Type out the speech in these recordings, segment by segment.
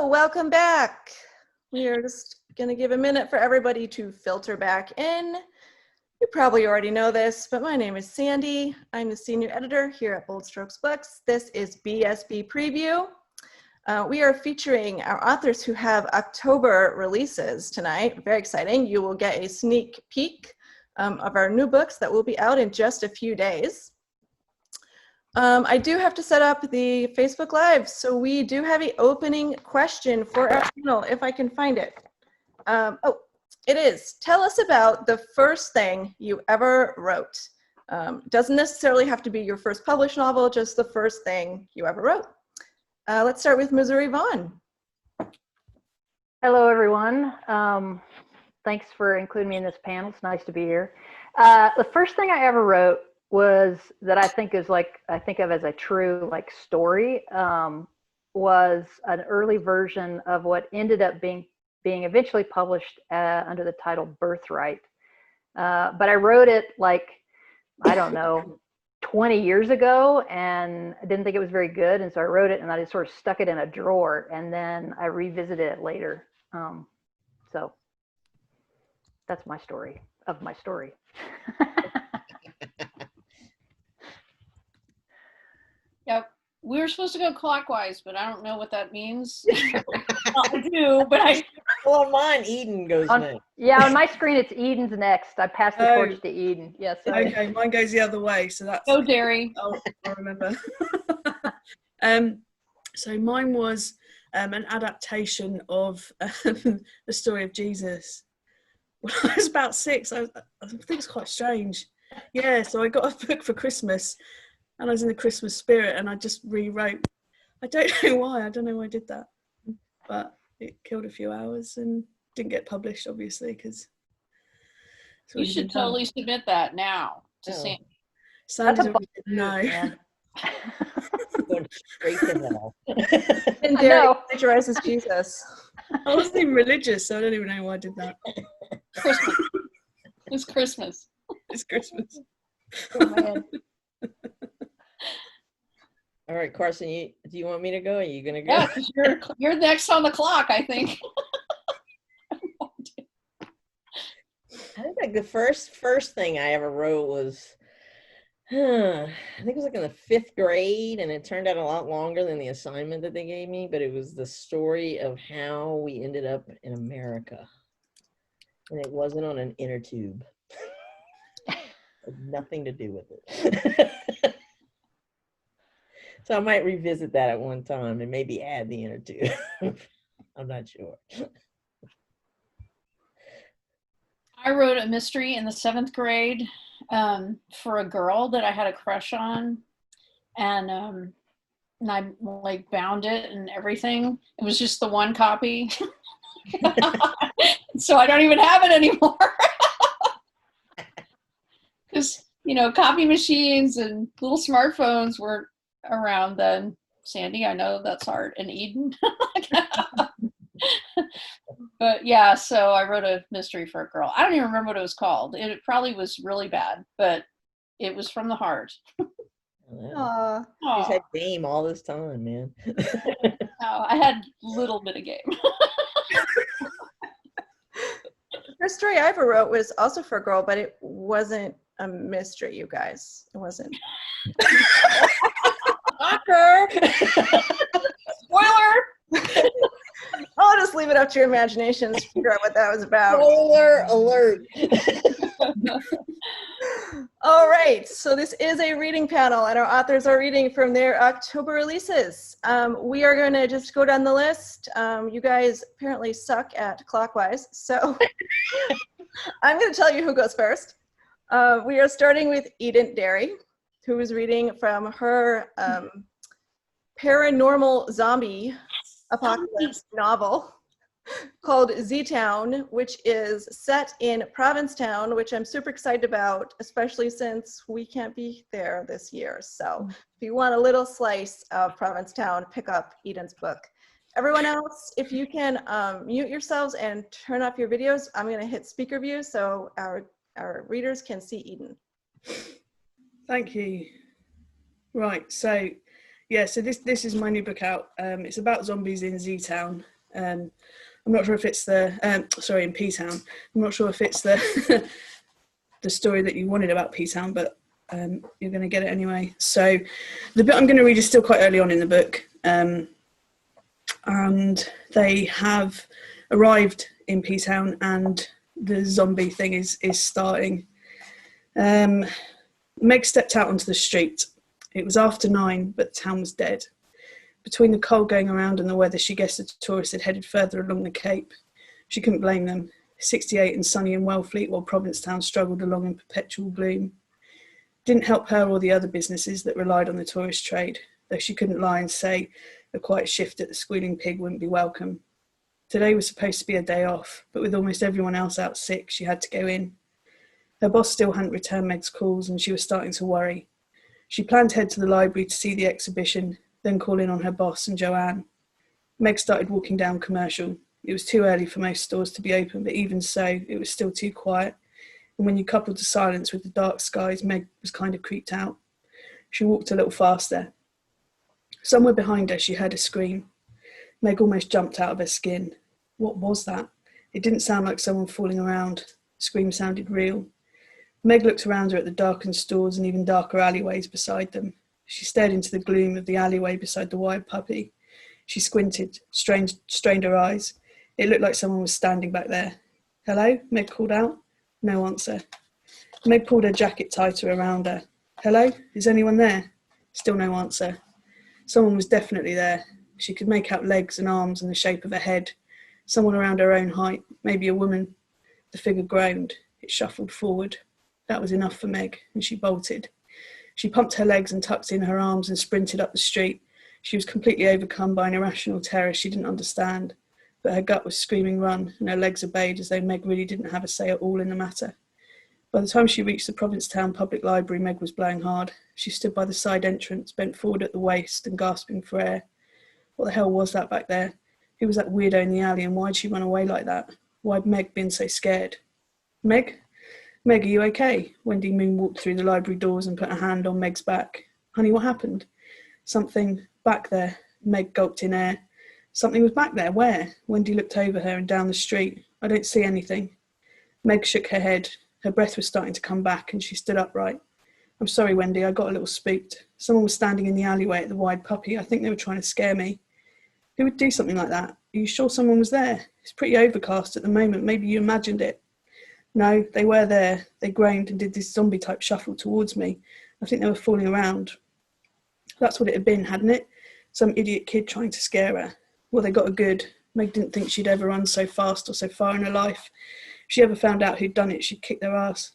Hello, welcome back. We are just going to give a minute for everybody to filter back in. You probably already know this, but my name is Sandy. I'm the senior editor here at Bold Strokes Books. This is BSB Preview. We are featuring our authors who have October releases tonight. Very exciting. You will get a sneak peek of our new books that will be out in just a few days. I do have to set up the Facebook Live, so we do have an opening question for our panel, if I can find it. Oh, it is. Tell us about the first thing you ever wrote. Doesn't necessarily have to be your first published novel, just the first thing you ever wrote. Let's start with Missouri Vaun. Hello, everyone. Thanks for including me in this panel. It's nice to be here. The first thing I ever wrote was that I think of as a true story, was an early version of what ended up being eventually published under the title Birthright. But I wrote it I don't know, 20 years ago, and I didn't think it was very good, and so I wrote it and I just sort of stuck it in a drawer, and then I revisited it later. So that's my story of my story. Yep, we were supposed to go clockwise, but I don't know what that means. I do, but I. Well, mine, Eden goes next. Yeah, on my screen it's Eden's next. I passed the torch to Eden. Yes. Yeah, okay, mine goes the other way, so that's. Go, Darry. Oh, I remember. So mine was an adaptation of the story of Jesus. When I was about 6, I think it's quite strange. Yeah, so I got a book for Christmas. And I was in the Christmas spirit, and I just rewrote. I don't know why. I don't know why I did that, but it killed a few hours and didn't get published, obviously, because. You should totally submit that now to Sandy. Sandy's no. Going straight to hell. And Darry plagiarizes Jesus. I wasn't even religious, so I don't even know why I did that. Christmas. It's Christmas. It's Christmas. Oh, man. All right, Carsen, do you want me to go? Or are you gonna go? Yeah, because you're next on the clock, I think. I think the first thing I ever wrote was, I think it was in the 5th grade, and it turned out a lot longer than the assignment that they gave me. But it was the story of how we ended up in America, and it wasn't on an inner tube. It had nothing to do with it. So I might revisit that at one time and maybe add the inner tube. I'm not sure. I wrote a mystery in the 7th grade for a girl that I had a crush on, and I bound it and everything. It was just the one copy, so I don't even have it anymore. Because copy machines and little smartphones weren't around then. Sandy, I know that's hard. And Eden. But yeah, so I wrote a mystery for a girl. I don't even remember what it was called. It probably was really bad, but it was from the heart. Aww. She's had game all this time, man. Oh, I had a little bit of game. The first story I ever wrote was also for a girl, but it wasn't a mystery, you guys. It wasn't. Shocker! Spoiler! I'll just leave it up to your imaginations to figure out what that was about. Spoiler alert! All right, so this is a reading panel, and our authors are reading from their October releases. We are going to just go down the list. You guys apparently suck at clockwise, so I'm going to tell you who goes first. We are starting with Eden Darry, who is reading from her paranormal zombie apocalypse novel called Z-Town, which is set in Provincetown, which I'm super excited about, especially since we can't be there this year. So if you want a little slice of Provincetown, pick up Eden's book. Everyone else, if you can mute yourselves and turn off your videos, I'm going to hit speaker view so our readers can see Eden. Thank you. Right, so yeah, so this is my new book out. It's about zombies in Z-Town. I'm not sure if it's the, sorry, in P-Town. I'm not sure if it's the the story that you wanted about P-Town, but you're going to get it anyway. So the bit I'm going to read is still quite early on in the book. And they have arrived in P-Town and the zombie thing is starting. Meg stepped out onto the street. It was after 9, but the town was dead. Between the cold going around and the weather, she guessed the tourists had headed further along the Cape. She couldn't blame them. 68 and sunny in Wellfleet, while Provincetown struggled along in perpetual gloom. Didn't help her or the other businesses that relied on the tourist trade, though she couldn't lie and say a quiet shift at the Squealing Pig wouldn't be welcome. Today was supposed to be a day off, but with almost everyone else out sick, she had to go in. Her boss still hadn't returned Meg's calls and she was starting to worry. She planned to head to the library to see the exhibition, then call in on her boss and Joanne. Meg started walking down Commercial. It was too early for most stores to be open, but even so, it was still too quiet. And when you coupled the silence with the dark skies, Meg was kind of creeped out. She walked a little faster. Somewhere behind her, she heard a scream. Meg almost jumped out of her skin. What was that? It didn't sound like someone falling around. The scream sounded real. Meg looked around her at the darkened stores and even darker alleyways beside them. She stared into the gloom of the alleyway beside the wild puppy. She squinted, strained her eyes. It looked like someone was standing back there. Hello? Meg called out. No answer. Meg pulled her jacket tighter around her. Hello? Is anyone there? Still no answer. Someone was definitely there. She could make out legs and arms and the shape of a head. Someone around her own height, maybe a woman. The figure groaned. It shuffled forward. That was enough for Meg, and she bolted. She pumped her legs and tucked in her arms and sprinted up the street. She was completely overcome by an irrational terror she didn't understand, but her gut was screaming run, and her legs obeyed as though Meg really didn't have a say at all in the matter. By the time she reached the Provincetown Public Library, Meg was blowing hard. She stood by the side entrance, bent forward at the waist and gasping for air. What the hell was that back there? Who was that weirdo in the alley, and why'd she run away like that? Why'd Meg been so scared? Meg? Meg, are you okay? Wendy moonwalked through the library doors and put a hand on Meg's back. Honey, what happened? Something back there. Meg gulped in air. Something was back there. Where? Wendy looked over her and down the street. I don't see anything. Meg shook her head. Her breath was starting to come back and she stood upright. I'm sorry, Wendy, I got a little spooked. Someone was standing in the alleyway at the Wide Puppy. I think they were trying to scare me. Who would do something like that? Are you sure someone was there? It's pretty overcast at the moment. Maybe you imagined it. No, they were there. They groaned and did this zombie-type shuffle towards me. I think they were fooling around. That's what it had been, hadn't it? Some idiot kid trying to scare her. Well, they got her good. Meg didn't think she'd ever run so fast or so far in her life. If she ever found out who'd done it, she'd kick their ass.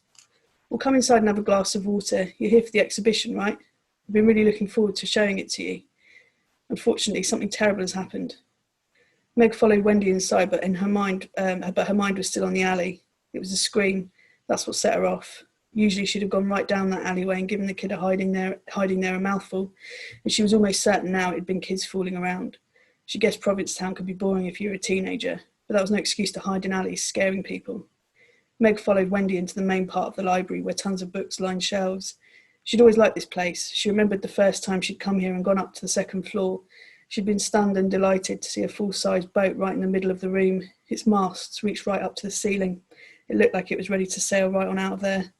Well, come inside and have a glass of water. You're here for the exhibition, right? I've been really looking forward to showing it to you. Unfortunately, something terrible has happened. Meg followed Wendy inside, but her mind was still on the alley. It was a scream. That's what set her off. Usually she'd have gone right down that alleyway and given the kid a hiding there a mouthful, and she was almost certain now it had been kids fooling around. She guessed Provincetown could be boring if you were a teenager, but that was no excuse to hide in alleys scaring people. Meg followed Wendy into the main part of the library where tons of books lined shelves. She'd always liked this place. She remembered the first time she'd come here and gone up to the second floor. She'd been stunned and delighted to see a full-sized boat right in the middle of the room. Its masts reached right up to the ceiling. It looked like it was ready to sail right on out of there.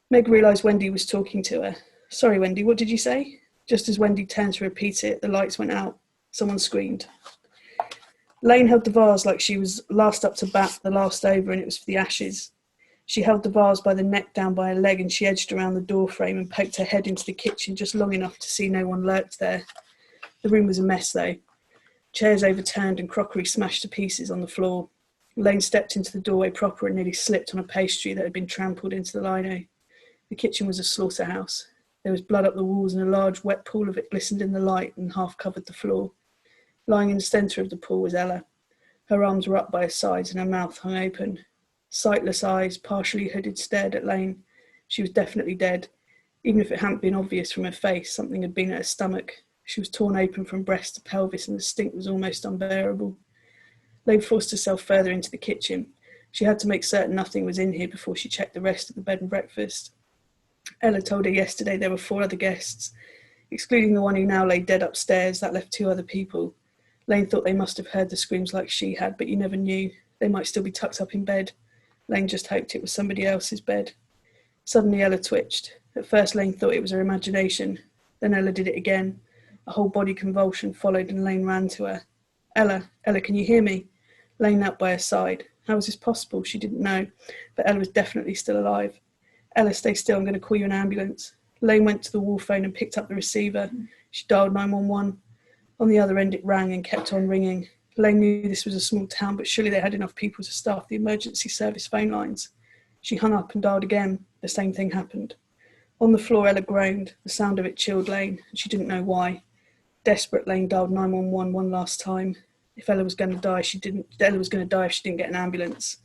Meg realised Wendy was talking to her. Sorry, Wendy, what did you say? Just as Wendy turned to repeat it, the lights went out. Someone screamed. Lane held the vase like she was last up to bat, the last over, and it was for the ashes. She held the vase by the neck down by her leg and she edged around the door frame and poked her head into the kitchen just long enough to see no one lurked there. The room was a mess, though. Chairs overturned and crockery smashed to pieces on the floor. Lane stepped into the doorway proper and nearly slipped on a pastry that had been trampled into the lino. The kitchen was a slaughterhouse. There was blood up the walls and a large wet pool of it glistened in the light and half covered the floor. Lying in the centre of the pool was Ella. Her arms were up by her sides and her mouth hung open. Sightless eyes, partially hooded, stared at Lane. She was definitely dead. Even if it hadn't been obvious from her face, something had been at her stomach. She was torn open from breast to pelvis and the stink was almost unbearable. Lane forced herself further into the kitchen. She had to make certain nothing was in here before she checked the rest of the bed and breakfast. Ella told her yesterday there were 4 other guests. Excluding the one who now lay dead upstairs, that left 2 other people. Lane thought they must have heard the screams like she had, but you never knew. They might still be tucked up in bed. Lane just hoped it was somebody else's bed. Suddenly Ella twitched. At first Lane thought it was her imagination. Then Ella did it again. A whole body convulsion followed and Lane ran to her. Ella, can you hear me? Lane knelt by her side. How was this possible? She didn't know, but Ella was definitely still alive. Ella, stay still, I'm going to call you an ambulance. Lane went to the wall phone and picked up the receiver. She dialed 911. On the other end it rang and kept on ringing. Lane knew this was a small town, but surely they had enough people to staff the emergency service phone lines. She hung up and dialed again. The same thing happened. On the floor, Ella groaned. The sound of it chilled Lane, and she didn't know why. Desperate, Lane dialed 911 one last time. If Ella was going to die, Ella was going to die if she didn't get an ambulance.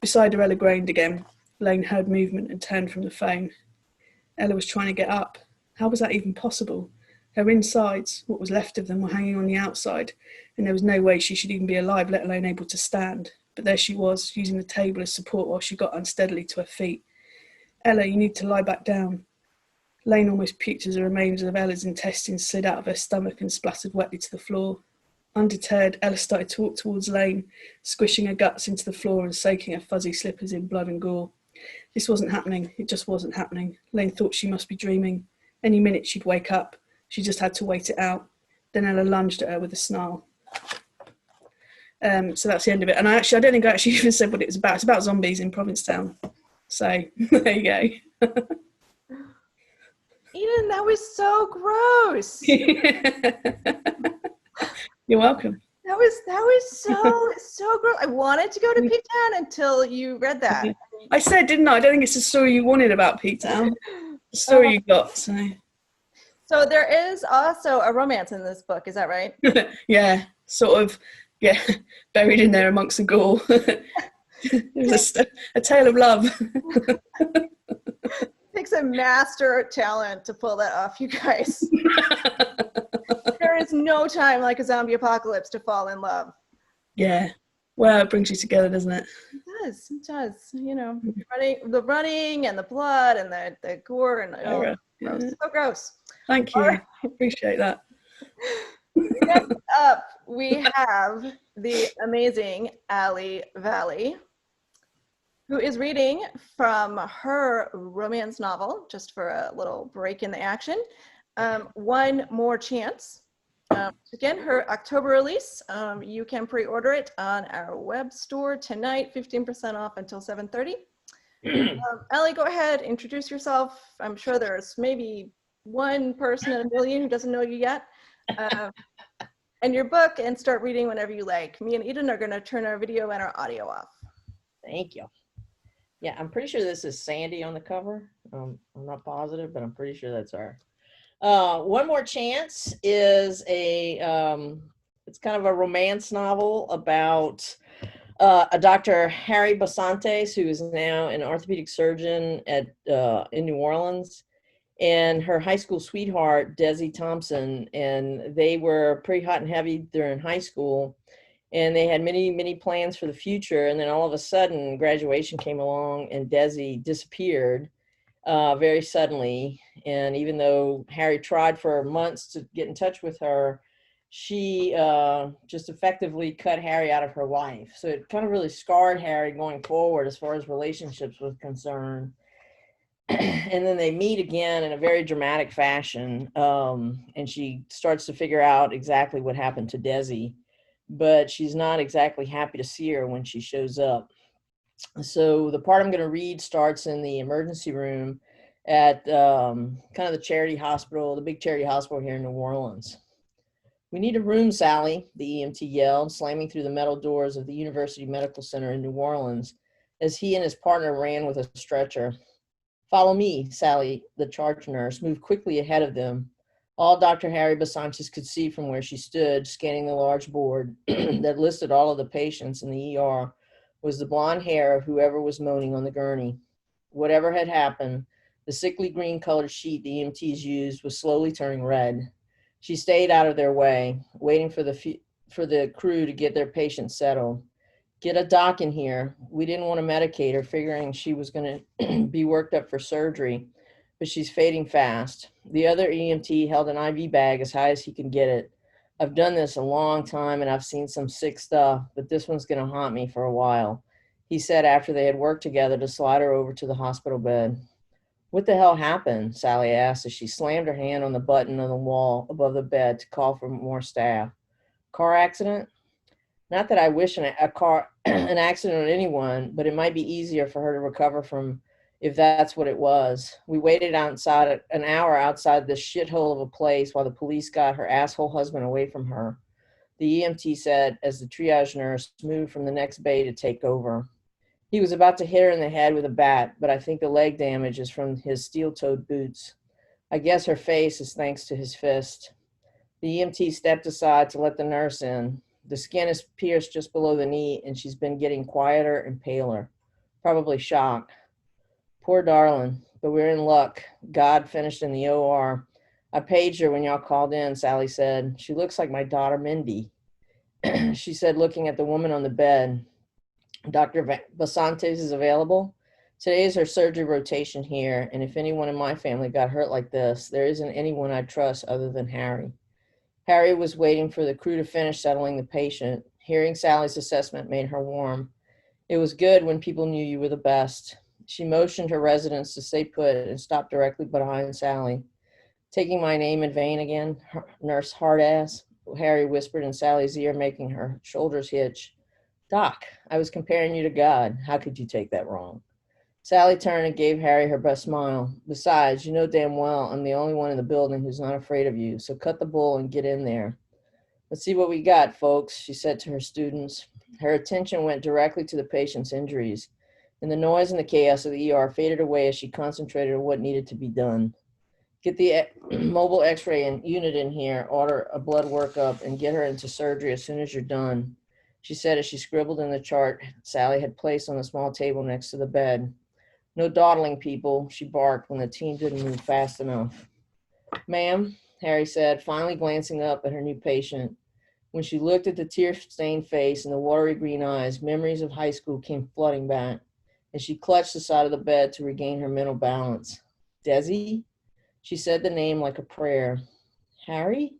Beside her, Ella groaned again. Lane heard movement and turned from the phone. Ella was trying to get up. How was that even possible? Her insides, what was left of them, were hanging on the outside, and there was no way she should even be alive, let alone able to stand. But there she was, using the table as support while she got unsteadily to her feet. Ella, you need to lie back down. Lane almost puked as the remains of Ella's intestines slid out of her stomach and splattered wetly to the floor. Undeterred, Ella started to walk towards Lane, squishing her guts into the floor and soaking her fuzzy slippers in blood and gore. This wasn't happening. It just wasn't happening. Lane thought she must be dreaming. Any minute she'd wake up. She just had to wait it out. Then Ella lunged at her with a snarl. So that's the end of it. And I don't think I actually even said what it was about. It's about zombies in Provincetown. So there you go. Eden, that was so gross. You're welcome. That was so gross. I wanted to go to P-Town until you read that. I said, didn't I? I don't think it's the story you wanted about P-Town. The story you got. So there is also a romance in this book. Is that right? Yeah, sort of. Yeah, buried in there amongst the gore. There's a tale of love. Takes a master talent to pull that off, you guys. There is no time like a zombie apocalypse to fall in love. Yeah. Well, it brings you together, doesn't it? It does. You know, the running and the blood and the gore and gross. So gross. Thank you. Right. Appreciate that. Next up, we have the amazing Ali Vali, who is reading from her romance novel, just for a little break in the action, One More Chance. Again, her October release. You can pre-order it on our web store tonight, 15% off until 7:30. Ali, go ahead, introduce yourself. I'm sure there's maybe one person in a million who doesn't know you yet. And your book, and start reading whenever you like. Me and Eden are going to turn our video and our audio off. Thank you. Yeah, I'm pretty sure this is Sandy on the cover. I'm not positive, but I'm pretty sure that's her. One More Chance is it's kind of a romance novel about a Dr. Harry Basantes, who is now an orthopedic surgeon in New Orleans, and her high school sweetheart, Desi Thompson, and they were pretty hot and heavy during high school, and they had many, many plans for the future, and then all of a sudden, graduation came along, and Desi disappeared very suddenly, and even though Harry tried for months to get in touch with her, she just effectively cut Harry out of her life. So it kind of really scarred Harry going forward as far as relationships was concerned. And then they meet again in a very dramatic fashion, and she starts to figure out exactly what happened to Desi, but she's not exactly happy to see her when she shows up. So the part I'm going to read starts in the emergency room at kind of the charity hospital, the big charity hospital here in New Orleans. "We need a room, Sally," the EMT yelled, slamming through the metal doors of the University Medical Center in New Orleans as he and his partner ran with a stretcher. "Follow me," Sally, the charge nurse, moved quickly ahead of them. All Dr. Harry Basantes could see from where she stood, scanning the large board that listed all of the patients in the ER, was the blonde hair of whoever was moaning on the gurney. Whatever had happened, the sickly green-colored sheet the EMTs used was slowly turning red. She stayed out of their way, waiting for the crew to get their patient settled. "Get a doc in here. We didn't want to medicate her, figuring she was going to be worked up for surgery, but she's fading fast." The other EMT held an IV bag as high as he could get it. I've done this a long time and I've seen some sick stuff, but this one's going to haunt me for a while, he said after they had worked together to slide her over to the hospital bed. What the hell happened? Sally asked as she slammed her hand on the button on the wall above the bed to call for more staff. Car accident? Not that I wish an accident on anyone, but it might be easier for her to recover from if that's what it was. We waited outside an hour outside this shithole of a place while the police got her asshole husband away from her, the EMT said as the triage nurse moved from the next bay to take over. He was about to hit her in the head with a bat, but I think the leg damage is from his steel-toed boots. I guess her face is thanks to his fist. The EMT stepped aside to let the nurse in. The skin is pierced just below the knee, and she's been getting quieter and paler. Probably shock. Poor darling, but we're in luck. God finished in the OR. I paged her when y'all called in, Sally said. She looks like my daughter, Mindy. She said, looking at the woman on the bed. Dr. Basantes is available? Today is her surgery rotation here, and if anyone in my family got hurt like this, there isn't anyone I trust other than Harry. Harry was waiting for the crew to finish settling the patient. Hearing Sally's assessment made her warm. It was good when people knew you were the best. She motioned her residents to stay put and stopped directly behind Sally. Taking my name in vain again, Nurse Hardass, Harry whispered in Sally's ear, making her shoulders hitch. Doc, I was comparing you to God. How could you take that wrong? Sally turned and gave Harry her best smile. Besides, you know damn well I'm the only one in the building who's not afraid of you, so cut the bull and get in there. Let's see what we got, folks, she said to her students. Her attention went directly to the patient's injuries, and the noise and the chaos of the ER faded away as she concentrated on what needed to be done. Get the mobile x-ray unit in here, order a blood workup, and get her into surgery as soon as you're done, she said as she scribbled in the chart Sally had placed on the small table next to the bed. No dawdling, people, she barked when the team didn't move fast enough. Ma'am, Harry said, finally glancing up at her new patient. When she looked at the tear-stained face and the watery green eyes, memories of high school came flooding back, and she clutched the side of the bed to regain her mental balance. Desi? She said the name like a prayer. Harry?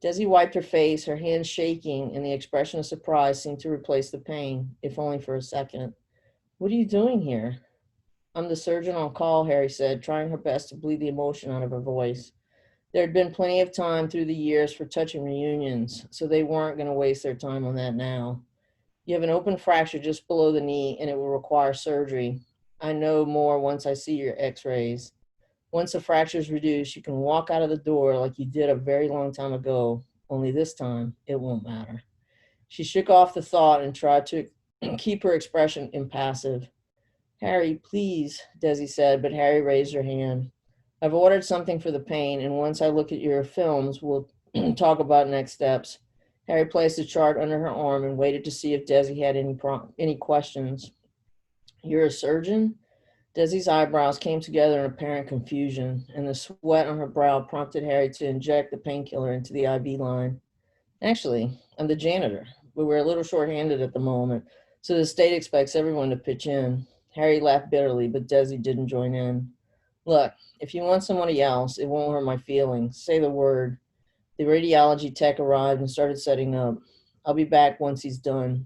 Desi wiped her face, her hands shaking, and the expression of surprise seemed to replace the pain, if only for a second. What are you doing here? I'm the surgeon on call, Harry said, trying her best to bleed the emotion out of her voice. There had been plenty of time through the years for touching reunions, so they weren't going to waste their time on that now. You have an open fracture just below the knee, and it will require surgery. I know more once I see your x-rays. Once the fracture is reduced, you can walk out of the door like you did a very long time ago, only this time it won't matter. She shook off the thought and tried to keep her expression impassive. Harry, please, Desi said, but Harry raised her hand. I've ordered something for the pain, and once I look at your films, we'll talk about next steps. Harry placed a chart under her arm and waited to see if Desi had any questions. You're a surgeon? Desi's eyebrows came together in apparent confusion, and the sweat on her brow prompted Harry to inject the painkiller into the IV line. Actually, I'm the janitor, but we're a little short-handed at the moment, so the state expects everyone to pitch in. Harry laughed bitterly, but Desi didn't join in. Look, if you want somebody else, it won't hurt my feelings. Say the word. The radiology tech arrived and started setting up. I'll be back once he's done.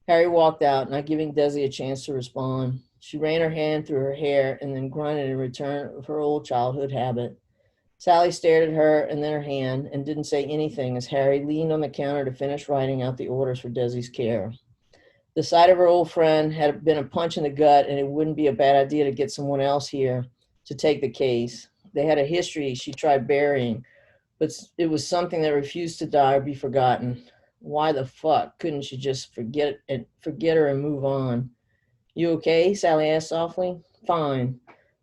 Harry walked out, not giving Desi a chance to respond. She ran her hand through her hair and then grunted in return of her old childhood habit. Sally stared at her and then her hand and didn't say anything as Harry leaned on the counter to finish writing out the orders for Desi's care. The sight of her old friend had been a punch in the gut, and it wouldn't be a bad idea to get someone else here to take the case. They had a history she tried burying, but it was something that refused to die or be forgotten. Why the fuck couldn't she just forget her and move on? You okay? Sally asked softly. Fine.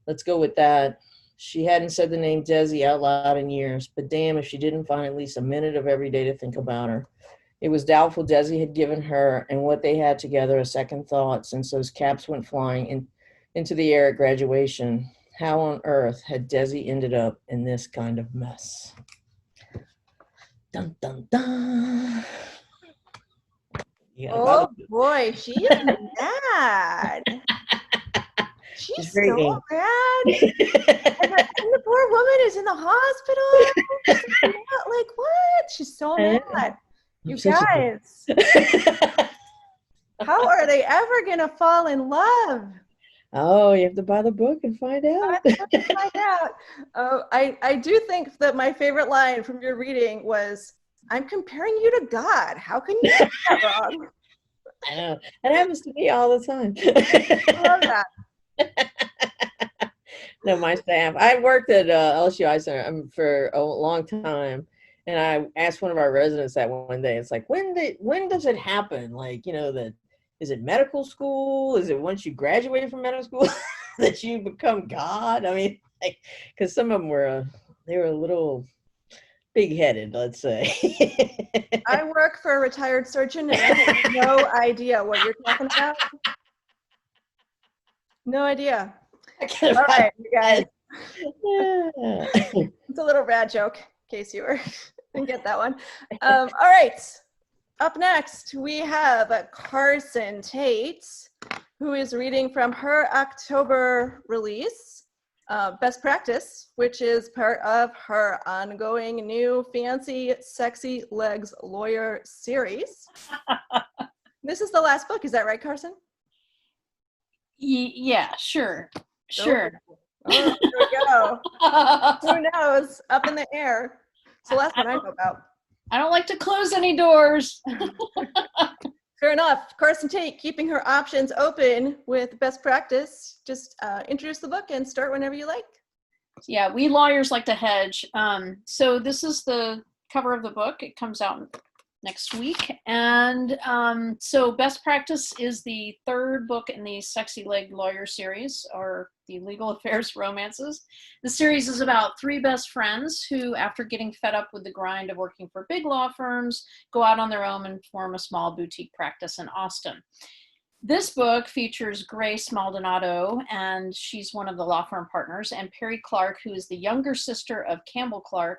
Let's go with that. She hadn't said the name Desi out loud in years, but damn if she didn't find at least a minute of every day to think about her. It was doubtful Desi had given her and what they had together a second thought since those caps went flying into the air at graduation. How on earth had Desi ended up in this kind of mess? Dun, dun, dun. Oh boy, she is mad. She's so very mad. And the poor poor woman is in the hospital. Like, what? She's so mad. You guys, how are they ever going to fall in love? Oh, you have to buy the book and find out. I do think that my favorite line from your reading was, I'm comparing you to God. How can you get that wrong? I know. That happens to me all the time. I love that. No, my staff. I worked at LSU Eye Center for a long time, and I asked one of our residents that one day. It's like, when does it happen? Like, that is it medical school? Is it once you graduate from medical school that you become God? I mean, like, because some of them were they were a little big-headed, let's say. I work for a retired surgeon, and I have no idea what you're talking about. No idea. All right, you guys. It's a little rad joke, in case you didn't get that one. All right. Up next, we have Carsen Taite, who is reading from her October release, Best Practice, which is part of her ongoing new fancy sexy legs lawyer series. This is the last book. Is that right, Carsen? Yeah, sure. Sure. Oh, there we go. Who knows? Up in the air. It's the last one I know about. I don't like to close any doors. Fair enough. Carsen Taite, keeping her options open with Best Practice. Just introduce the book and start whenever you like. Yeah, we lawyers like to hedge. So this is the cover of the book. It comes out next week. And so Best Practice is the third book in the Sexy Leg Lawyer series, or the legal affairs romances. The series is about three best friends who, after getting fed up with the grind of working for big law firms, go out on their own and form a small boutique practice in Austin. This book features Grace Maldonado, and she's one of the law firm partners, and Perry Clark, who is the younger sister of Campbell Clark,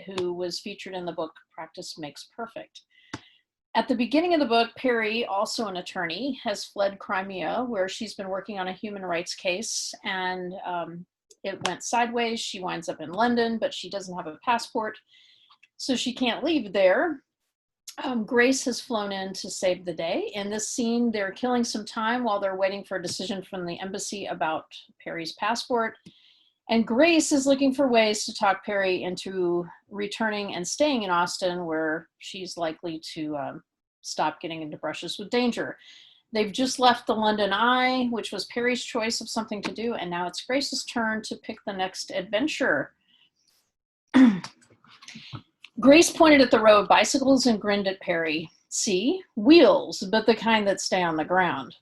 who was featured in the book Practice Makes Perfect. At the beginning of the book, Perry, also an attorney, has fled Crimea, where she's been working on a human rights case, and it went sideways. She winds up in London, but she doesn't have a passport, so she can't leave there. Grace has flown in to save the day. In this scene, they're killing some time while they're waiting for a decision from the embassy about Perry's passport. And Grace is looking for ways to talk Perry into returning and staying in Austin, where she's likely to stop getting into brushes with danger. They've just left the London Eye, which was Perry's choice of something to do, and now it's Grace's turn to pick the next adventure. Grace pointed at the row of bicycles and grinned at Perry. See? Wheels, but the kind that stay on the ground.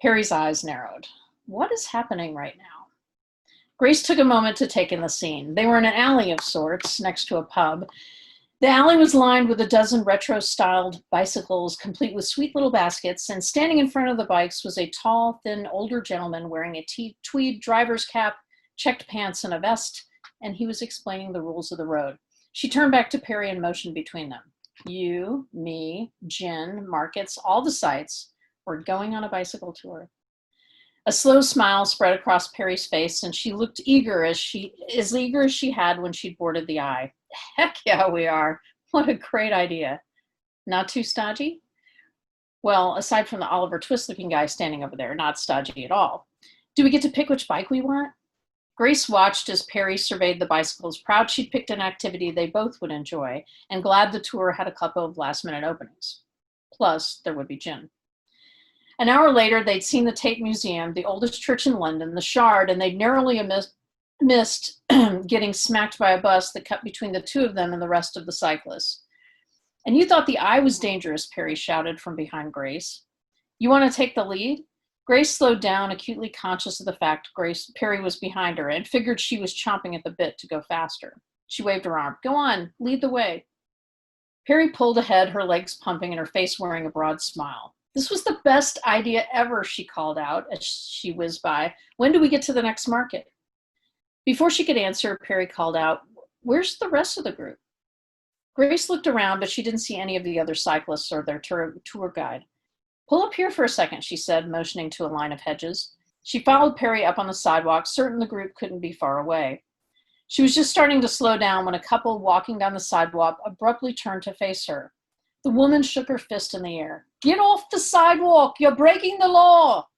Perry's eyes narrowed. What is happening right now? Grace took a moment to take in the scene. They were in an alley of sorts next to a pub. The alley was lined with a dozen retro-styled bicycles, complete with sweet little baskets, and standing in front of the bikes was a tall, thin, older gentleman wearing a tweed driver's cap, checked pants, and a vest, and he was explaining the rules of the road. She turned back to Perry and motioned between them. You, me, Jen, Markets, all the sites, were going on a bicycle tour. A slow smile spread across Perry's face, and she looked eager as she had when she'd boarded the Eye. Heck yeah, we are. What a great idea. Not too stodgy? Well, aside from the Oliver Twist-looking guy standing over there, not stodgy at all. Do we get to pick which bike we want? Grace watched as Perry surveyed the bicycles, proud she'd picked an activity they both would enjoy, and glad the tour had a couple of last-minute openings. Plus, there would be gin. An hour later, they'd seen the Tate Museum, the oldest church in London, the Shard, and they'd narrowly missed getting smacked by a bus that cut between the two of them and the rest of the cyclists. And you thought the Eye was dangerous, Perry shouted from behind Grace. You want to take the lead? Grace slowed down, acutely conscious of the fact Perry was behind her, and figured she was chomping at the bit to go faster. She waved her arm. Go on, lead the way. Perry pulled ahead, her legs pumping and her face wearing a broad smile. This was the best idea ever, she called out as she whizzed by. When do we get to the next market? Before she could answer, Perry called out, where's the rest of the group? Grace looked around, but she didn't see any of the other cyclists or their tour guide. Pull up here for a second, she said, motioning to a line of hedges. She followed Perry up on the sidewalk, certain the group couldn't be far away. She was just starting to slow down when a couple walking down the sidewalk abruptly turned to face her. The woman shook her fist in the air. "Get off the sidewalk! You're breaking the law!"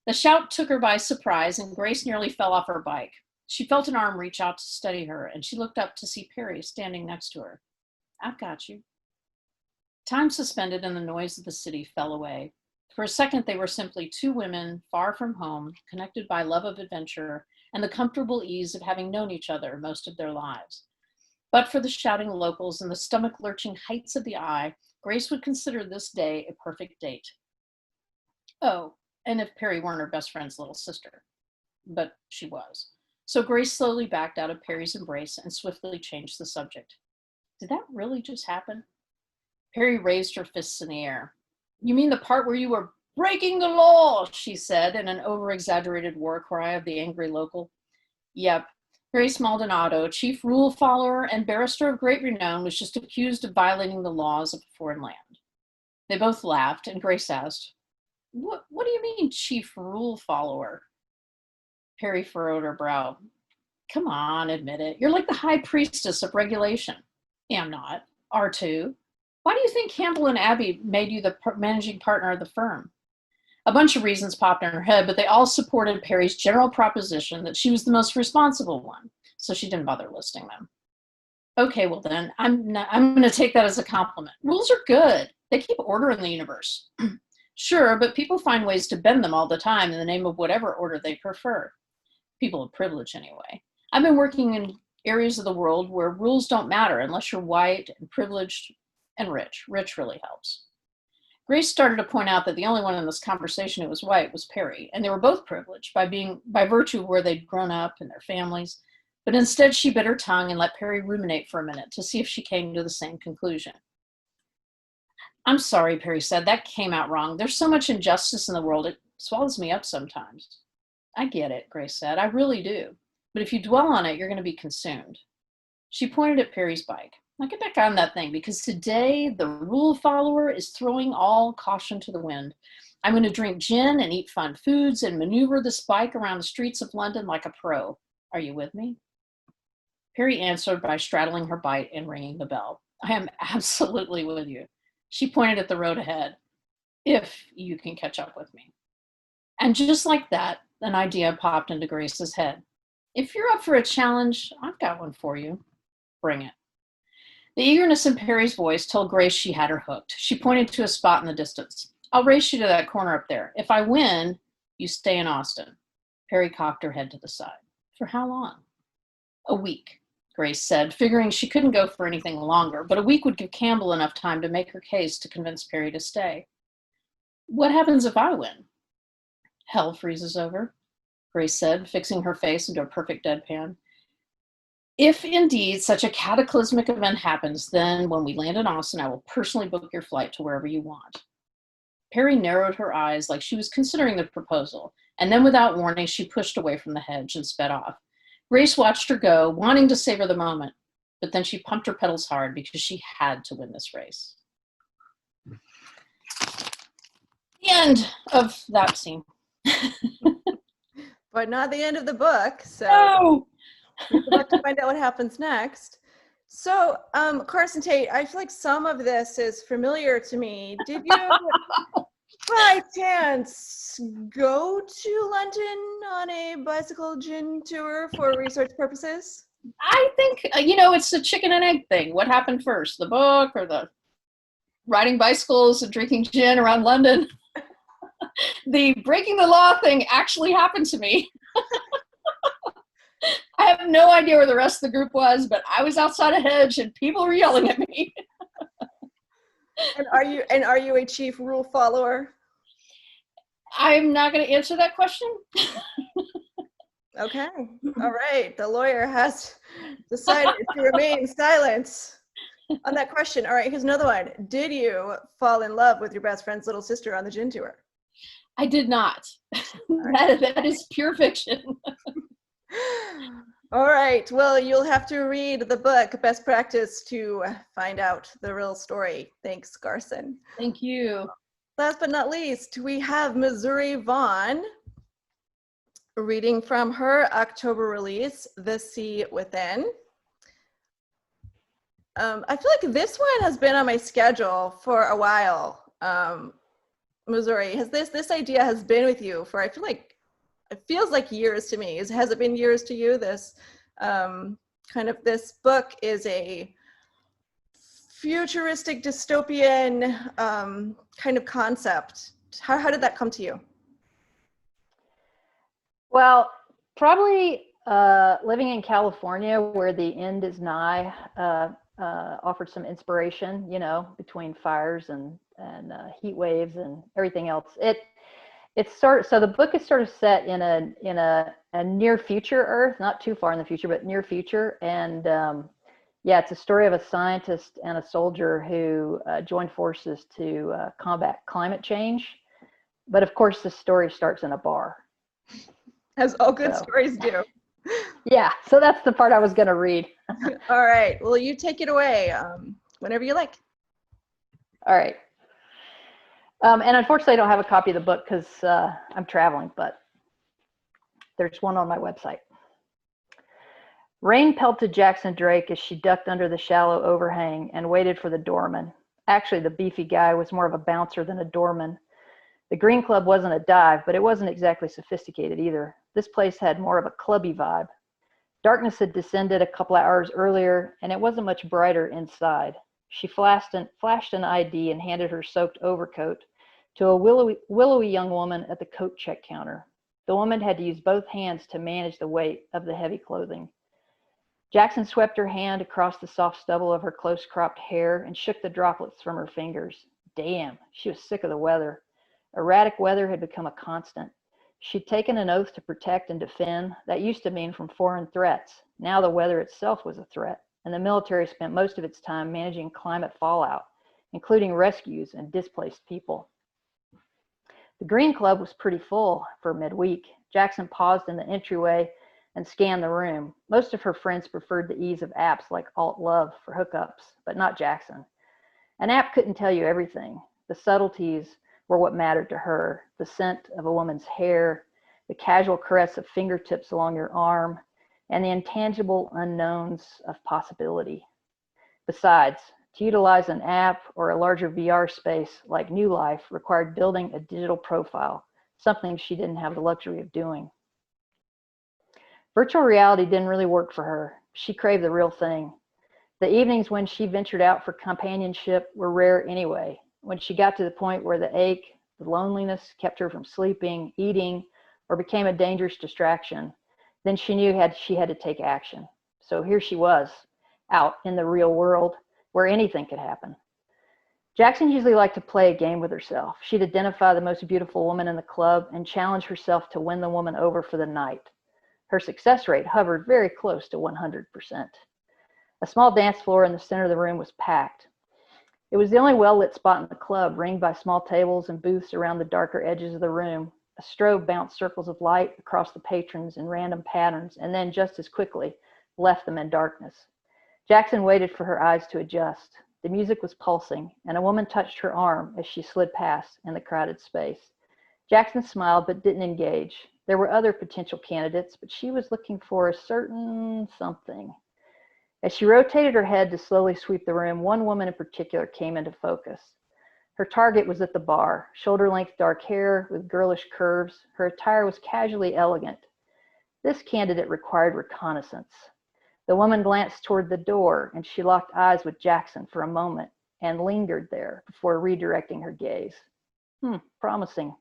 The shout took her by surprise, and Grace nearly fell off her bike. She felt an arm reach out to steady her, and she looked up to see Perry standing next to her. "I've got you." Time suspended and the noise of the city fell away. For a second, they were simply two women far from home, connected by love of adventure and the comfortable ease of having known each other most of their lives. But for the shouting locals and the stomach-lurching heights of the eye, Grace would consider this day a perfect date. Oh, and if Perry weren't her best friend's little sister. But she was. So Grace slowly backed out of Perry's embrace and swiftly changed the subject. Did that really just happen? Perry raised her fists in the air. "You mean the part where you were breaking the law," she said in an over-exaggerated war cry of the angry local. Yep. Grace Maldonado, chief rule follower and barrister of great renown, was just accused of violating the laws of a foreign land. They both laughed, and Grace asked, What do you mean, chief rule follower?" Perry furrowed her brow. "Come on, admit it. You're like the high priestess of regulation." "Yeah, I'm not. R2. Why do you think Campbell and Abby made you the managing partner of the firm?" A bunch of reasons popped in her head, but they all supported Perry's general proposition that she was the most responsible one, so she didn't bother listing them. "Okay, well then, I'm going to take that as a compliment. Rules are good. They keep order in the universe." "Sure, but people find ways to bend them all the time in the name of whatever order they prefer. People of privilege, anyway. I've been working in areas of the world where rules don't matter unless you're white and privileged and rich. Rich really helps." Grace started to point out that the only one in this conversation who was white was Perry, and they were both privileged by virtue of where they'd grown up and their families. But instead, she bit her tongue and let Perry ruminate for a minute to see if she came to the same conclusion. "I'm sorry," Perry said. "That came out wrong. There's so much injustice in the world, it swallows me up sometimes." "I get it," Grace said. "I really do. But if you dwell on it, you're going to be consumed." She pointed at Perry's bike. "Now get back on that thing, because today the rule follower is throwing all caution to the wind. I'm going to drink gin and eat fun foods and maneuver this bike around the streets of London like a pro. Are you with me?" Perry answered by straddling her bike and ringing the bell. "I am absolutely with you." She pointed at the road ahead. "If you can catch up with me." And just like that, an idea popped into Grace's head. "If you're up for a challenge, I've got one for you. Bring it." The eagerness in Perry's voice told Grace she had her hooked. She pointed to a spot in the distance. "I'll race you to that corner up there. If I win, you stay in Austin." Perry cocked her head to the side. "For how long?" "A week," Grace said, figuring she couldn't go for anything longer, but a week would give Campbell enough time to make her case to convince Perry to stay. "What happens if I win?" "Hell freezes over," Grace said, fixing her face into a perfect deadpan. "If indeed such a cataclysmic event happens, then when we land in Austin, I will personally book your flight to wherever you want." Perry narrowed her eyes like she was considering the proposal, and then without warning, she pushed away from the hedge and sped off. Grace watched her go, wanting to savor the moment, but then she pumped her pedals hard because she had to win this race. The end of that scene. But not the end of the book. So No! we'd love to find out what happens next. So, Carsen Taite, I feel like some of this is familiar to me. Did you, by chance, go to London on a bicycle gin tour for research purposes? I think, it's a chicken and egg thing. What happened first, the book or the riding bicycles and drinking gin around London? The breaking the law thing actually happened to me. I have no idea where the rest of the group was, but I was outside a hedge and people were yelling at me. And are you a chief rule follower? I'm not going to answer that question. Okay. All right. The lawyer has decided to remain silent on that question. All right. Here's another one. Did you fall in love with your best friend's little sister on the gin tour? I did not. That is pure fiction. All right. Well, you'll have to read the book Best Practice to find out the real story. Thanks, Carsen. Thank you. Last but not least, we have Missouri Vaun. reading from her October release, The Sea Within. I feel like this one has been on my schedule for a while. Missouri, has this idea has been with you for, I feel like, it feels like years to me. Has it been years to you? This this book is a futuristic dystopian kind of concept. How did that come to you? Well, probably living in California where the end is nigh offered some inspiration, you know, between fires and heat waves and everything else. It's so the book is sort of set in a near future Earth, not too far in the future, but near future. And yeah, it's a story of a scientist and a soldier who joined forces to combat climate change. But of course, the story starts in a bar. As all good stories do. Yeah, so that's the part I was going to read. All right, well, you take it away whenever you like. All right. And unfortunately, I don't have a copy of the book because I'm traveling, but there's one on my website. Rain pelted Jackson Drake as she ducked under the shallow overhang and waited for the doorman. Actually, the beefy guy was more of a bouncer than a doorman. The Green Club wasn't a dive, but it wasn't exactly sophisticated either. This place had more of a clubby vibe. Darkness had descended a couple of hours earlier, and it wasn't much brighter inside. She flashed an ID and handed her soaked overcoat to a willowy young woman at the coat check counter. The woman had to use both hands to manage the weight of the heavy clothing. Jackson swept her hand across the soft stubble of her close-cropped hair and shook the droplets from her fingers. Damn, she was sick of the weather. Erratic weather had become a constant. She'd taken an oath to protect and defend. That used to mean from foreign threats. Now the weather itself was a threat, and the military spent most of its time managing climate fallout, including rescues and displaced people. The Green Club was pretty full for midweek. Jackson paused in the entryway and scanned the room. Most of her friends preferred the ease of apps like Alt Love for hookups, but not Jackson. An app couldn't tell you everything. The subtleties were what mattered to her. The scent of a woman's hair, the casual caress of fingertips along your arm, and the intangible unknowns of possibility. Besides, to utilize an app or a larger VR space like New Life required building a digital profile, something she didn't have the luxury of doing. Virtual reality didn't really work for her. She craved the real thing. The evenings when she ventured out for companionship were rare anyway. When she got to the point where the ache, the loneliness kept her from sleeping, eating, or became a dangerous distraction, then she knew she had to take action. So here she was, out in the real world, where anything could happen. Jackson usually liked to play a game with herself. She'd identify the most beautiful woman in the club and challenge herself to win the woman over for the night. Her success rate hovered very close to 100%. A small dance floor in the center of the room was packed. It was the only well-lit spot in the club, ringed by small tables and booths around the darker edges of the room. A strobe bounced circles of light across the patrons in random patterns, and then just as quickly left them in darkness. Jackson waited for her eyes to adjust. The music was pulsing, and a woman touched her arm as she slid past in the crowded space. Jackson smiled but didn't engage. There were other potential candidates, but she was looking for a certain something. As she rotated her head to slowly sweep the room, one woman in particular came into focus. Her target was at the bar, shoulder-length dark hair with girlish curves. Her attire was casually elegant. This candidate required reconnaissance. The woman glanced toward the door, and she locked eyes with Jackson for a moment and lingered there before redirecting her gaze. Promising.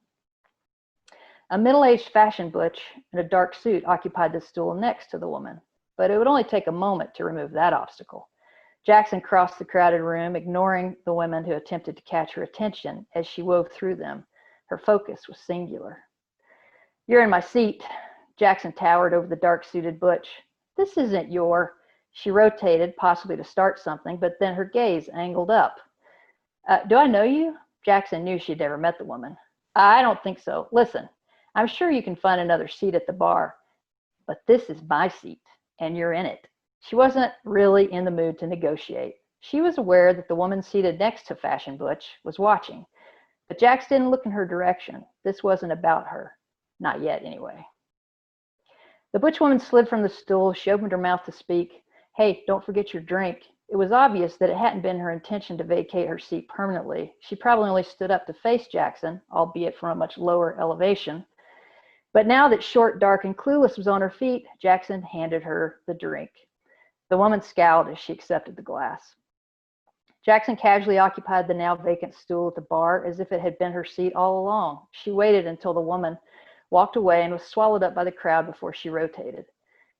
A middle-aged fashion butch in a dark suit occupied the stool next to the woman, but it would only take a moment to remove that obstacle. Jackson crossed the crowded room, ignoring the women who attempted to catch her attention as she wove through them. Her focus was singular. "You're in my seat." Jackson towered over the dark-suited butch. "This isn't your..." She rotated, possibly to start something, but then her gaze angled up. "Do I know you?" Jackson knew she'd never met the woman. "I don't think so. Listen, I'm sure you can find another seat at the bar, but this is my seat, and you're in it." She wasn't really in the mood to negotiate. She was aware that the woman seated next to Fashion Butch was watching, but Jax didn't look in her direction. This wasn't about her. Not yet, anyway. The butch woman slid from the stool. She opened her mouth to speak. Hey, don't forget your drink. It was obvious that it hadn't been her intention to vacate her seat permanently. She probably only stood up to face Jackson, albeit from a much lower elevation. But now that Short, Dark, and Clueless was on her feet, Jackson handed her the drink. The woman scowled as she accepted the glass. Jackson casually occupied the now vacant stool at the bar as if it had been her seat all along. She waited until the woman walked away and was swallowed up by the crowd before she rotated.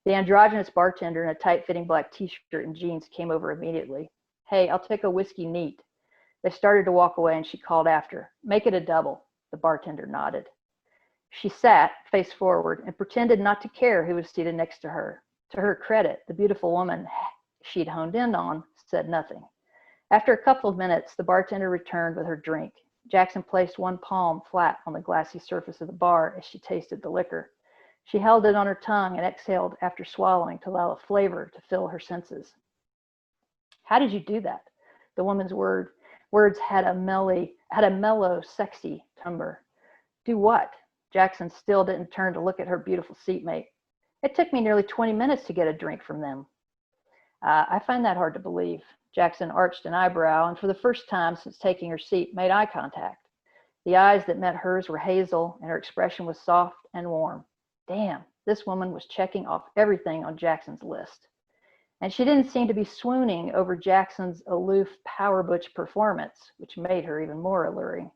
The androgynous bartender in a tight-fitting black t-shirt and jeans came over immediately. Hey, I'll take a whiskey neat. They started to walk away and she called after. Make it a double. The bartender nodded. She sat, face forward, and pretended not to care who was seated next to her. To her credit, the beautiful woman she'd honed in on said nothing. After a couple of minutes, the bartender returned with her drink. Jackson placed one palm flat on the glassy surface of the bar as she tasted the liquor. She held it on her tongue and exhaled after swallowing to allow a flavor to fill her senses. How did you do that? The woman's words had a mellow, sexy timbre. Do what? Jackson still didn't turn to look at her beautiful seatmate. It took me nearly 20 minutes to get a drink from them. I find that hard to believe. Jackson arched an eyebrow and for the first time since taking her seat made eye contact. The eyes that met hers were hazel and her expression was soft and warm. Damn, this woman was checking off everything on Jackson's list. And she didn't seem to be swooning over Jackson's aloof power butch performance, which made her even more alluring.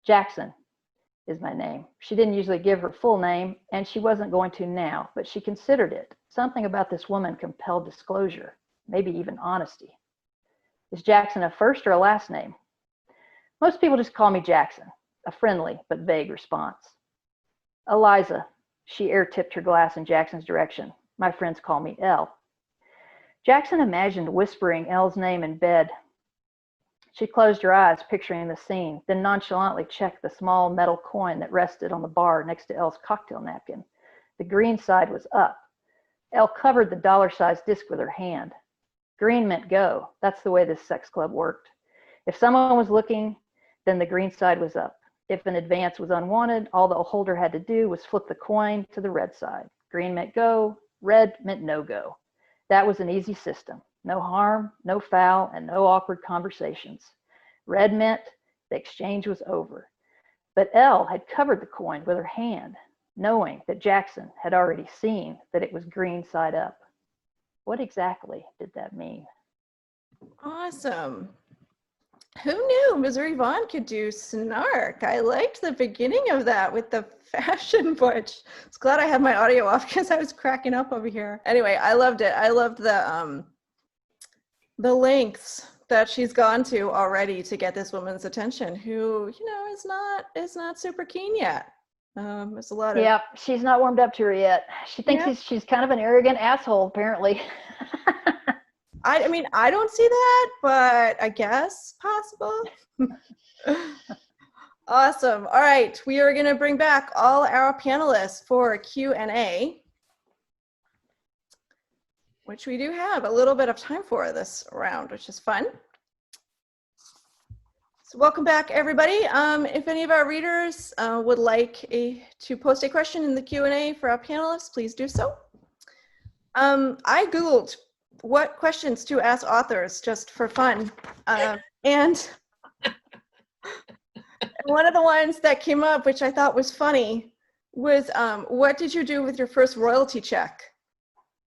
Jackson is my name. She didn't usually give her full name, and she wasn't going to now, but she considered it. Something about this woman compelled disclosure, maybe even honesty. Is Jackson a first or a last name? Most people just call me Jackson, a friendly but vague response. Eliza. She air-tipped her glass in Jackson's direction. My friends call me Elle. Jackson imagined whispering Elle's name in bed. She closed her eyes, picturing the scene, then nonchalantly checked the small metal coin that rested on the bar next to Elle's cocktail napkin. The green side was up. Elle covered the dollar-sized disc with her hand. Green meant go. That's the way this sex club worked. If someone was looking, then the green side was up. If an advance was unwanted, all the holder had to do was flip the coin to the red side. Green meant go, red meant no go. That was an easy system. No harm, no foul, and no awkward conversations. Red meant the exchange was over. But Elle had covered the coin with her hand, knowing that Jackson had already seen that it was green side up. What exactly did that mean? Awesome. Who knew Missouri Vaun could do snark? I liked the beginning of that with the fashion butch. I was glad I had my audio off because I was cracking up over here. Anyway, I loved it. I loved the lengths that she's gone to already to get this woman's attention, who, you know, is not super keen yet. There's a lot of Yep, she's not warmed up to her yet. She thinks she's kind of an arrogant asshole, apparently. I mean, I don't see that, but I guess possible. Awesome. All right, we are going to bring back all our panelists for a Q&A, which we do have a little bit of time for this round, which is fun. So welcome back, everybody. If any of our readers would like to post a question in the Q&A for our panelists, please do so. I Googled what questions to ask authors just for fun. And one of the ones that came up, which I thought was funny, was what did you do with your first royalty check?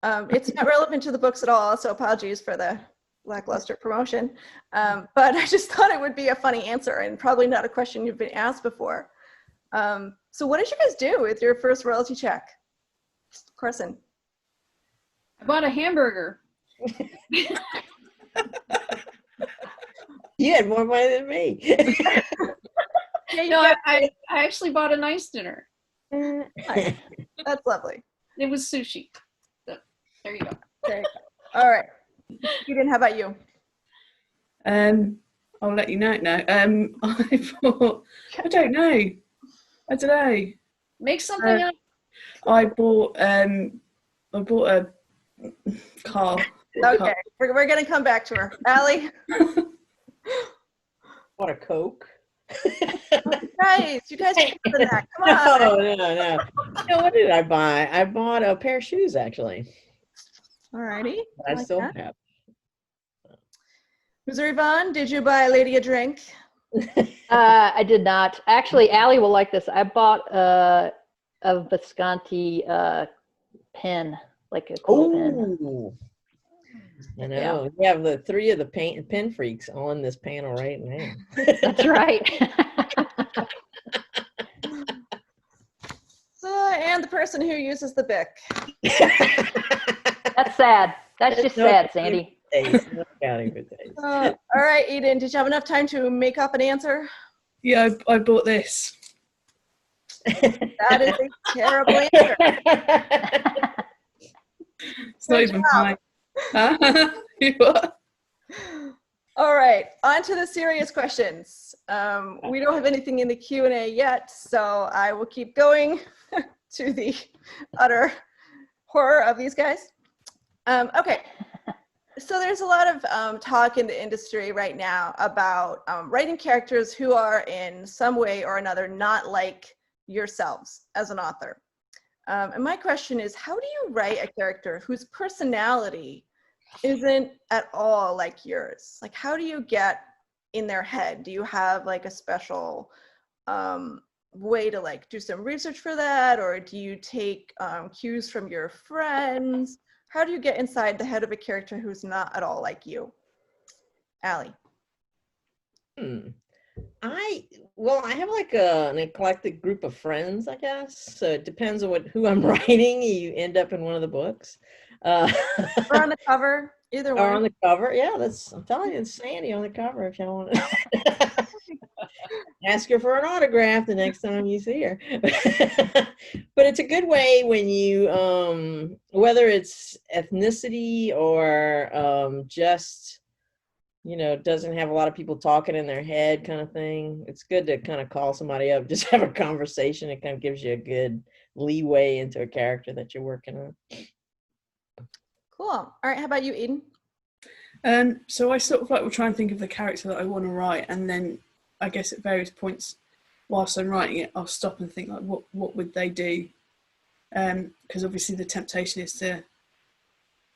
It's not relevant to the books at all, so apologies for the lackluster promotion. But I just thought it would be a funny answer and probably not a question you've been asked before. So what did you guys do with your first royalty check? Carsen. I bought a hamburger. You had more money than me. No, I actually bought a nice dinner. Nice. That's lovely. It was sushi. So, there you go. There you go. All right. Eden, how about you? I'll let you know now. I don't know. Make something up. I bought a car. Okay, we're gonna come back to her. Allie? What a Coke. Guys, you guys are better than that. Come on. No. You know, what did I buy? I bought a pair of shoes, actually. Alrighty. I still have. Missouri Vaun, did you buy a lady a drink? I did not. Actually, Allie will like this. I bought a Visconti pen, like a quill pen. Oh, I know. We have the 3 of the pen freaks on this panel right now. That's right. And the person who uses the Bic. That's sad. That's just sad, Sandy. All right, Eden, did you have enough time to make up an answer? Yeah, I bought this. That is a terrible answer. It's not even mine. Huh? What? All right, on to the serious questions. We don't have anything in the Q&A yet, so I will keep going to the utter horror of these guys. Okay, so there's a lot of talk in the industry right now about writing characters who are in some way or another not like yourselves as an author. And my question is, how do you write a character whose personality isn't at all like yours? Like, how do you get in their head? Do you have like a special way to like do some research for that? Or do you take cues from your friends? How do you get inside the head of a character who's not at all like you? Allie. I have like an eclectic group of friends, I guess. So it depends on who I'm writing. You end up in one of the books. Or on the cover, either one. Or on the cover, yeah. I'm telling you, it's Sandy on the cover if y'all want to ask her for an autograph the next time you see her. But it's a good way when you, whether it's ethnicity or just, you know, doesn't have a lot of people talking in their head kind of thing. It's good to kind of call somebody up, just have a conversation. It kind of gives you a good leeway into a character that you're working on. Cool. All right, how about you, Eden? So I sort of like will try and think of the character that I want to write, and then I guess at various points whilst I'm writing it, I'll stop and think like, what would they do? Because obviously the temptation is to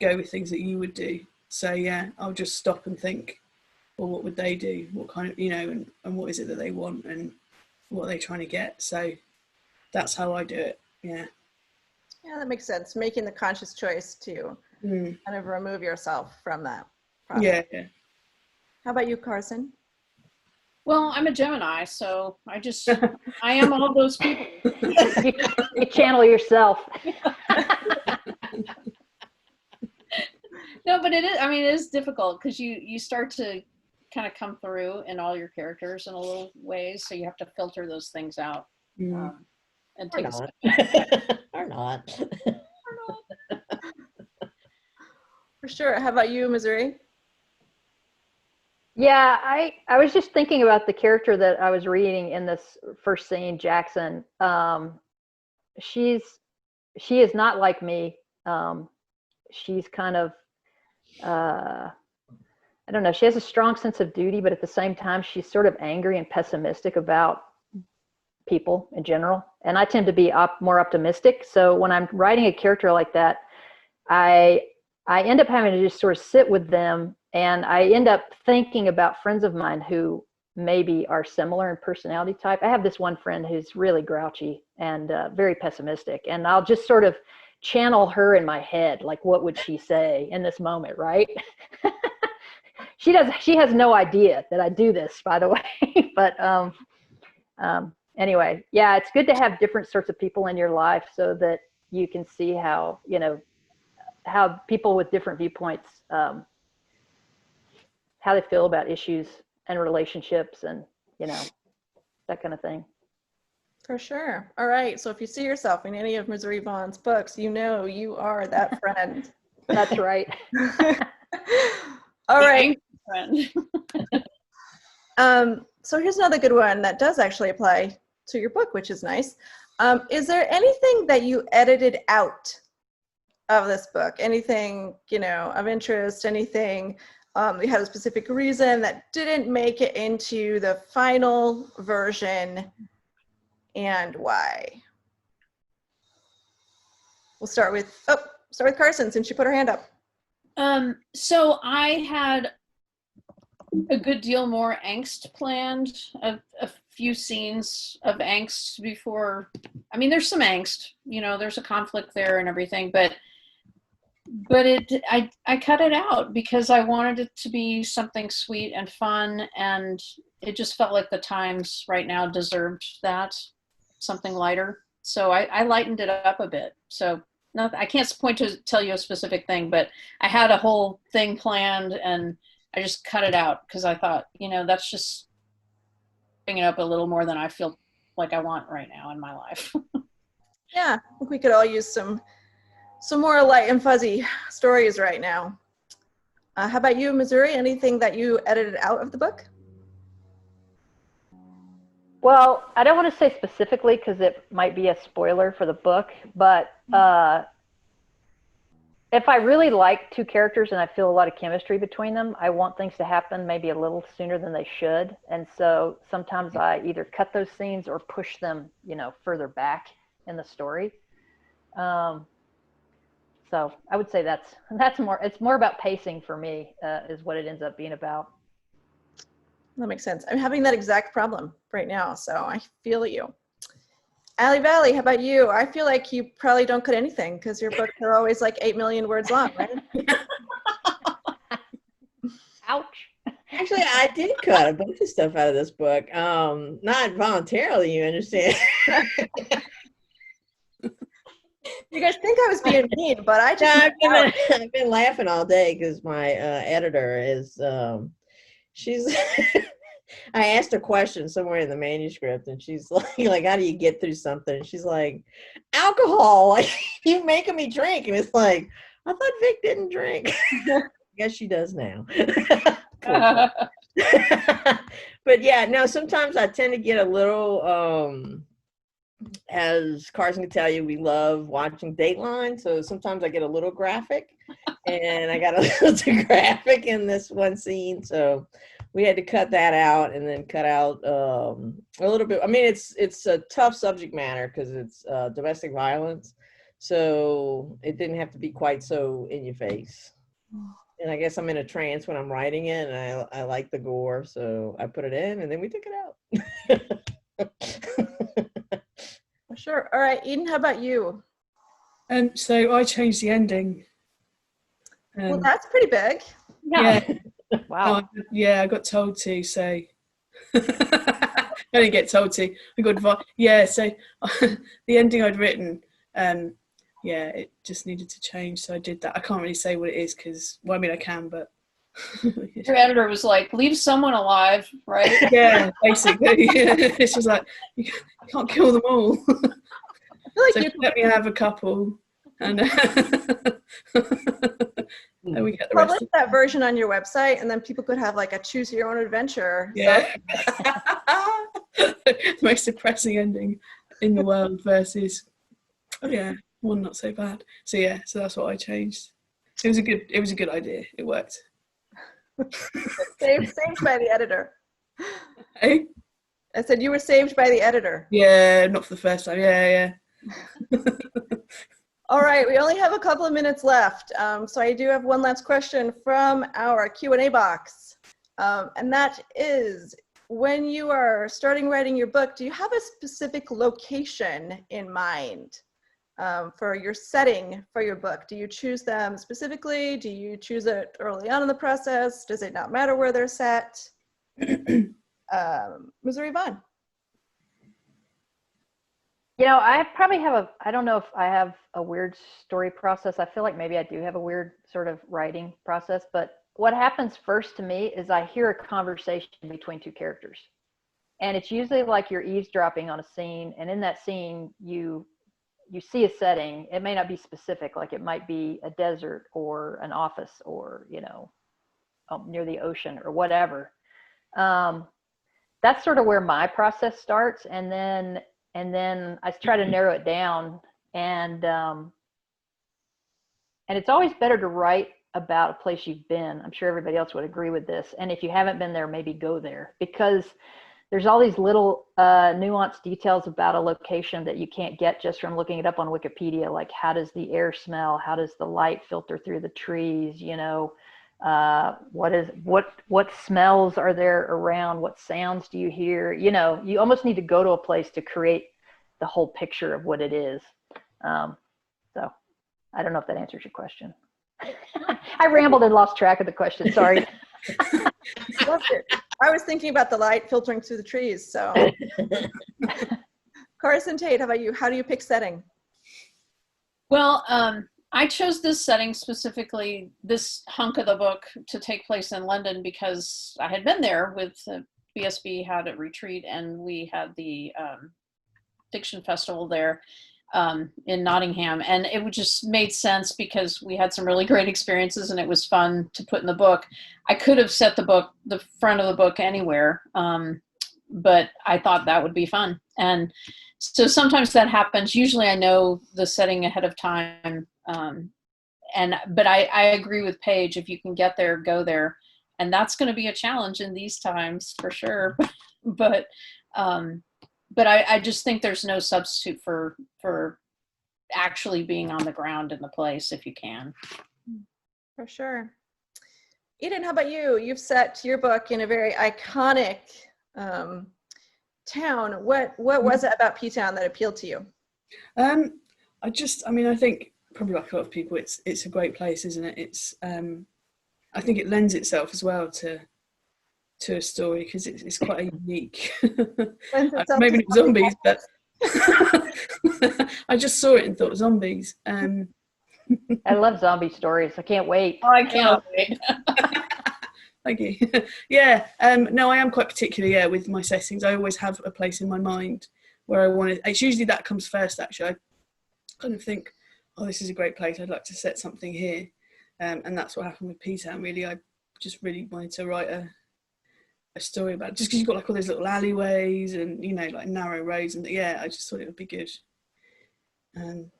go with things that you would do. So yeah, I'll just stop and think, well, what would they do? What kind of, you know, and what is it that they want and what are they trying to get? So that's how I do it. Yeah. Yeah, that makes sense. Making the conscious choice to kind of remove yourself from that process. Yeah. How about you, Carsen? Well, I'm a Gemini, so I am all those people. You channel yourself. No, but it is, I mean, it is difficult because you start to kind of come through in all your characters in a little ways, so you have to filter those things out. And take a step back. Or not. For sure. How about you, Missouri? Yeah, I was just thinking about the character that I was reading in this first scene, Jackson. She is not like me. She's kind of, I don't know, she has a strong sense of duty, but at the same time, she's sort of angry and pessimistic about people in general. And I tend to be more optimistic. So when I'm writing a character like that, I end up having to just sort of sit with them, and I end up thinking about friends of mine who maybe are similar in personality type. I have this one friend who's really grouchy and very pessimistic, and I'll just sort of channel her in my head, like, what would she say in this moment, right? She has no idea that I do this, by the way. But anyway, yeah, it's good to have different sorts of people in your life so that you can see how, you know, how people with different viewpoints, how they feel about issues and relationships and, you know, that kind of thing. For sure. All right. So if you see yourself in any of Missouri Vaughn's books, you know you are that friend. That's right. All right. Friend. So here's another good one that does actually apply to your book, which is nice. Is there anything that you edited out of this book? Anything, you know, of interest, anything we had a specific reason that didn't make it into the final version, and why? We'll start with Carsen, since she put her hand up. So I had a good deal more angst planned, a few scenes of angst before. I mean, there's some angst, there's a conflict there and everything, but I cut it out because I wanted it to be something sweet and fun, and it just felt like the times right now deserved that, something lighter. So I lightened it up a bit. So I can't tell you a specific thing, but I had a whole thing planned and I just cut it out because I thought, that's just bringing it up a little more than I feel like I want right now in my life. Yeah, I think we could all use some more light and fuzzy stories right now. How about you, Missouri? Anything that you edited out of the book? Well, I don't want to say specifically because it might be a spoiler for the book, but if I really like two characters and I feel a lot of chemistry between them, I want things to happen maybe a little sooner than they should. And so sometimes I either cut those scenes or push them, further back in the story. So I would say it's more about pacing for me, is what it ends up being about. That makes sense. I'm having that exact problem right now, so I feel you. Vali, how about you? I feel like you probably don't cut anything because your books are always like 8 million words long, right? Ouch. Actually, I did cut a bunch of stuff out of this book. Not voluntarily, you understand. You guys think I was being mean, but I just... No, I've been laughing all day because my editor is, she's... I asked a question somewhere in the manuscript, and she's like, how do you get through something? And she's like, alcohol, like, you making me drink. And it's like, I thought Vic didn't drink. I guess she does now. But yeah, no, sometimes I tend to get a little, as Carsen can tell you, we love watching Dateline. So sometimes I get a little graphic, and I got a little too graphic in this one scene. So we had to cut that out, and then cut out a little bit. I mean, it's a tough subject matter because it's domestic violence. So it didn't have to be quite so in your face. And I guess I'm in a trance when I'm writing it, and I like the gore. So I put it in, and then we took it out. Sure. All right, Eden, how about you? So I changed the ending. Well, that's pretty big. Yeah. Wow. I got told to, so I didn't get told to. I got advice. Yeah, so the ending I'd written, it just needed to change, so I did that. I can't really say what it is because, well, I mean, I can, but your editor was like, leave someone alive, right? Yeah, basically. It's just like, you can't kill them all. I feel like so you let me have a couple, and then we get the rest. Publish that version on your website, and then people could have like a choose your own adventure. Yeah. Most depressing ending in the world versus, one not so bad. So so that's what I changed. It was a good idea. It worked. Saved by the editor. Hey? I said you were saved by the editor. Yeah, not for the first time. Yeah. All right, we only have a couple of minutes left. So I do have one last question from our Q&A box. And that is, when you are starting writing your book, do you have a specific location in mind for your setting for your book? Do you choose them specifically? Do you choose it early on in the process? Does it not matter where they're set? Missouri Vaun. I probably have I don't know if I have a weird story process. I feel like maybe I do have a weird sort of writing process, but what happens first to me is I hear a conversation between two characters. And it's usually like you're eavesdropping on a scene, and in that scene, you see a setting. It may not be specific, like it might be a desert or an office or, near the ocean or whatever. That's sort of where my process starts. And then I try to narrow it down, and it's always better to write about a place you've been. I'm sure everybody else would agree with this. And if you haven't been there, maybe go there, because there's all these little nuanced details about a location that you can't get just from looking it up on Wikipedia. Like, how does the air smell? How does the light filter through the trees? You know, what smells are there around? What sounds do you hear? You know, you almost need to go to a place to create the whole picture of what it is. So I don't know if that answers your question. I rambled and lost track of the question. Sorry. Loved it. I was thinking about the light filtering through the trees. So, Carsen Taite, how about you? How do you pick setting? Well, I chose this setting specifically, this hunk of the book, to take place in London because I had been there with BSB, had a retreat, and we had the Diction Festival there in Nottingham, and it just made sense because we had some really great experiences and it was fun to put in the book. I could have set the front of the book anywhere, but I thought that would be fun. And so sometimes that happens. Usually I know the setting ahead of time, but I agree with Paige. If you can get there, go there, and that's going to be a challenge in these times for sure. But I just think there's no substitute for actually being on the ground in the place if you can. For sure. Eden, how about you? You've set your book in a very iconic town. What was it about P-Town that appealed to you? I think probably like a lot of people, it's a great place, isn't it? It's I think it lends itself as well to a story because it's quite a unique. Maybe not zombies, but I just saw it and thought zombies. I love zombie stories. I can't wait. Oh, I can't wait. Thank you. Yeah. No, I am quite particular. Yeah, with my settings, I always have a place in my mind where I want it. It's usually that comes first. Actually, I kind of think, oh, this is a great place. I'd like to set something here, and that's what happened with P-Town. Really, I just really wanted to write a story about it, just because you've got like all those little alleyways and, you know, like narrow roads, and I just thought it would be good. And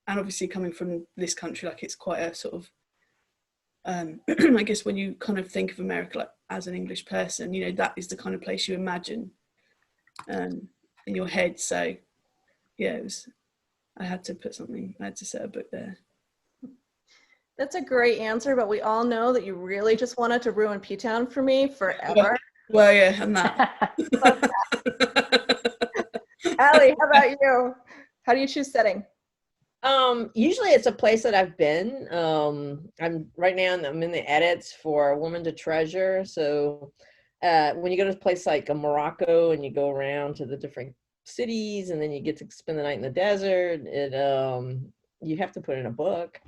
obviously coming from this country, like it's quite a sort of I guess when you kind of think of America like as an English person, you know, that is the kind of place you imagine in your head. So yeah, I had to set a book there. That's a great answer, but we all know that you really just wanted to ruin P-Town for me forever. Well, yeah, and that. Allie, how about you? How do you choose setting? Usually it's a place that I've been. I'm in the edits for A Woman to Treasure. So when you go to a place like Morocco and you go around to the different cities and then you get to spend the night in the desert, you have to put in a book.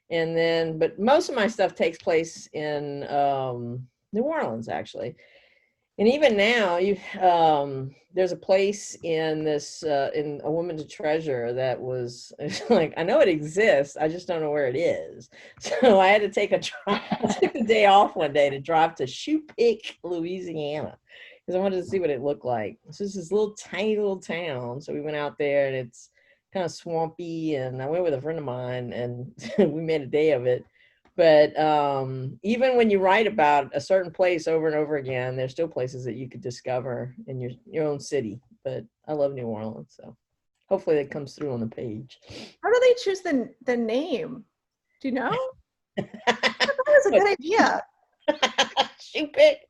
But most of my stuff takes place in New Orleans, actually. And even now, there's a place in this in A Woman to Treasure that was like, I know it exists, I just don't know where it is. So I had to take the day off one day to drive to Shoepick, Louisiana, because I wanted to see what it looked like. So it's this tiny little town. So we went out there, and it's kind of swampy, and I went with a friend of mine, and we made a day of it. But even when you write about a certain place over and over again, there's still places that you could discover in your own city. But I love New Orleans, so hopefully that comes through on the page. How do they choose the name? Do you know? I thought that was a good idea. Shoepick.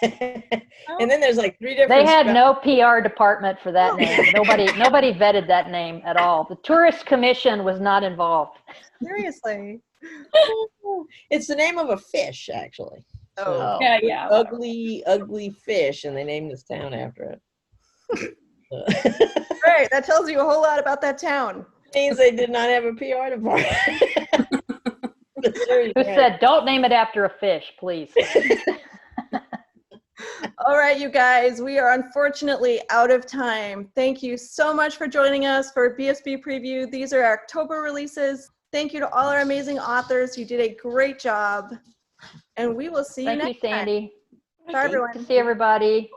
And then there's like 3 different. They had no PR department for that name. Nobody vetted that name at all. The tourist commission was not involved. Seriously. It's the name of a fish, actually. Oh, yeah. Ugly fish, and they named this town after it. Great. That tells you a whole lot about that town. Means they did not have a PR department. Who said, don't name it after a fish, please? All right, you guys, we are unfortunately out of time. Thank you so much for joining us for BSB Preview. These are our October releases. Thank you to all our amazing authors. You did a great job. And we will see you next time. Thank you, Sandy. Bye, everyone. Good to see everybody.